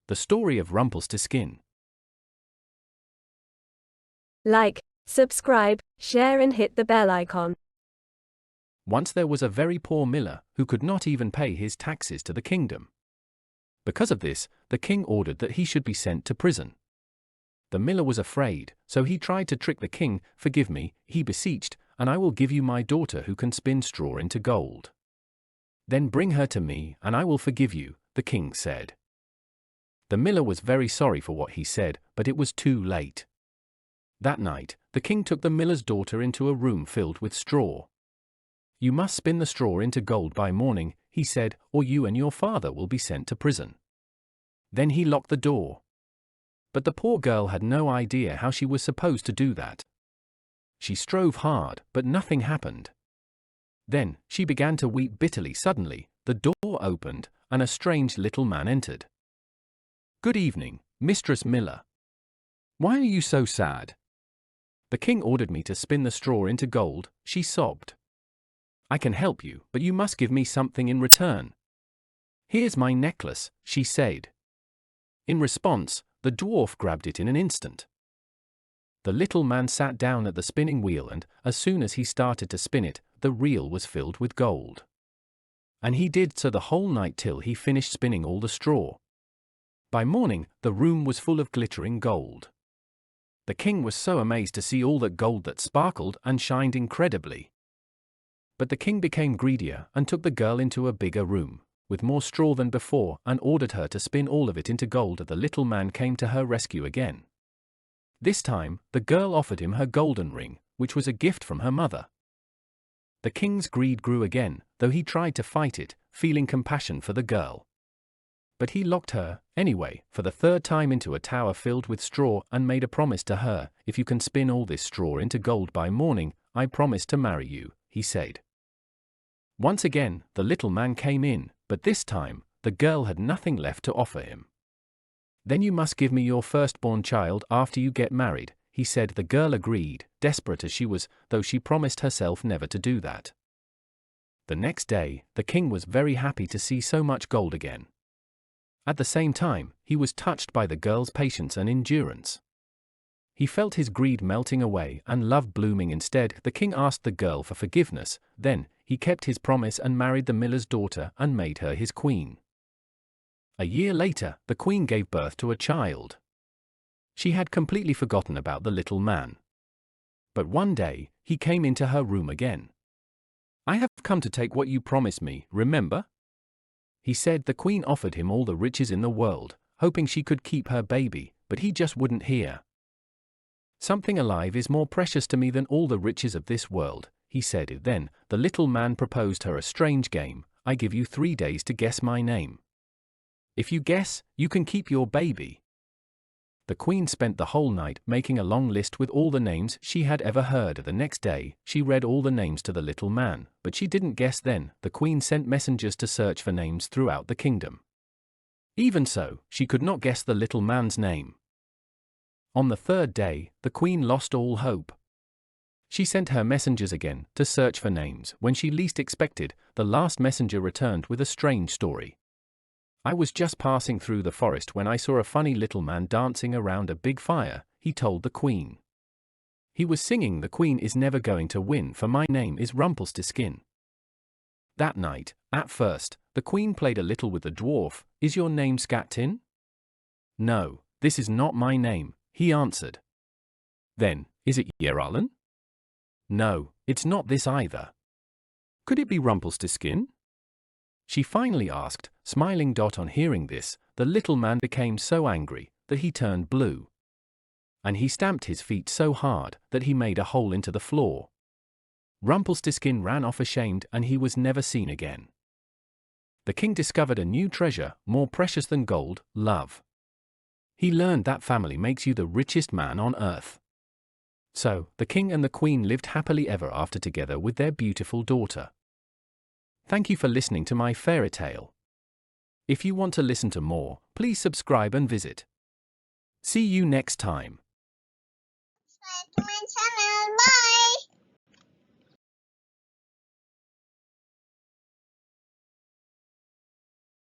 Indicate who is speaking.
Speaker 1: The story of Rumpelstiltskin.
Speaker 2: Like, subscribe, share and hit the bell icon.
Speaker 1: Once there was a very poor miller who could not even pay his taxes to the kingdom. Because of this, the king ordered that he should be sent to prison. The miller was afraid, so he tried to trick the king. "Forgive me," he beseeched, "and I will give you my daughter who can spin straw into gold." "Then bring her to me, and I will forgive you," the king said. The miller was very sorry for what he said, but it was too late. That night, the king took the miller's daughter into a room filled with straw. "You must spin the straw into gold by morning," he said, "or you and your father will be sent to prison." Then he locked the door. But the poor girl had no idea how she was supposed to do that. She strove hard, but nothing happened. Then, she began to weep bitterly. Suddenly, the door opened, and a strange little man entered. "Good evening, Mistress Miller. Why are you so sad?" "The king ordered me to spin the straw into gold," she sobbed. "I can help you, but you must give me something in return." "Here's my necklace," she said. In response, the dwarf grabbed it in an instant. The little man sat down at the spinning wheel and, as soon as he started to spin it, the reel was filled with gold. And he did so the whole night till he finished spinning all the straw. By morning, the room was full of glittering gold. The king was so amazed to see all that gold that sparkled and shined incredibly. But the king became greedier and took the girl into a bigger room, with more straw than before, and ordered her to spin all of it into gold. The little man came to her rescue again. This time, the girl offered him her golden ring, which was a gift from her mother. The king's greed grew again, though he tried to fight it, feeling compassion for the girl. But he locked her, anyway, for the third time into a tower filled with straw and made a promise to her. "If you can spin all this straw into gold by morning, I promise to marry you," he said. Once again, the little man came in, but this time, the girl had nothing left to offer him. "Then you must give me your firstborn child after you get married," he said. The girl agreed, desperate as she was, though she promised herself never to do that. The next day, the king was very happy to see so much gold again. At the same time, he was touched by the girl's patience and endurance. He felt his greed melting away and love blooming instead. The king asked the girl for forgiveness, then, he kept his promise and married the miller's daughter and made her his queen. A year later, the queen gave birth to a child. She had completely forgotten about the little man. But one day, he came into her room again. "I have come to take what you promised me, remember?" he said. The queen offered him all the riches in the world, hoping she could keep her baby, but he just wouldn't hear. "Something alive is more precious to me than all the riches of this world," he said. Then, the little man proposed her a strange game. "I give you 3 days to guess my name. If you guess, you can keep your baby." The queen spent the whole night making a long list with all the names she had ever heard. The next day, she read all the names to the little man, but she didn't guess. Then, the queen sent messengers to search for names throughout the kingdom. Even so, she could not guess the little man's name. On the third day, the queen lost all hope. She sent her messengers again to search for names. When she least expected, the last messenger returned with a strange story. "I was just passing through the forest when I saw a funny little man dancing around a big fire," he told the queen. "He was singing, 'The queen is never going to win, for my name is Rumpelstiltskin.'" That night, at first, the queen played a little with the dwarf. "Is your name Scattin?" "No, this is not my name," he answered. "Then, is it Yerallen?" "No, it's not this either." "Could it be Rumpelstiltskin?" she finally asked, smiling. On hearing this, the little man became so angry that he turned blue. And he stamped his feet so hard that he made a hole into the floor. Rumpelstiltskin ran off ashamed and he was never seen again. The king discovered a new treasure, more precious than gold: love. He learned that family makes you the richest man on earth. So, the king and the queen lived happily ever after together with their beautiful daughter. Thank you for listening to my fairy tale. If you want to listen to more, please subscribe and visit. See you next time.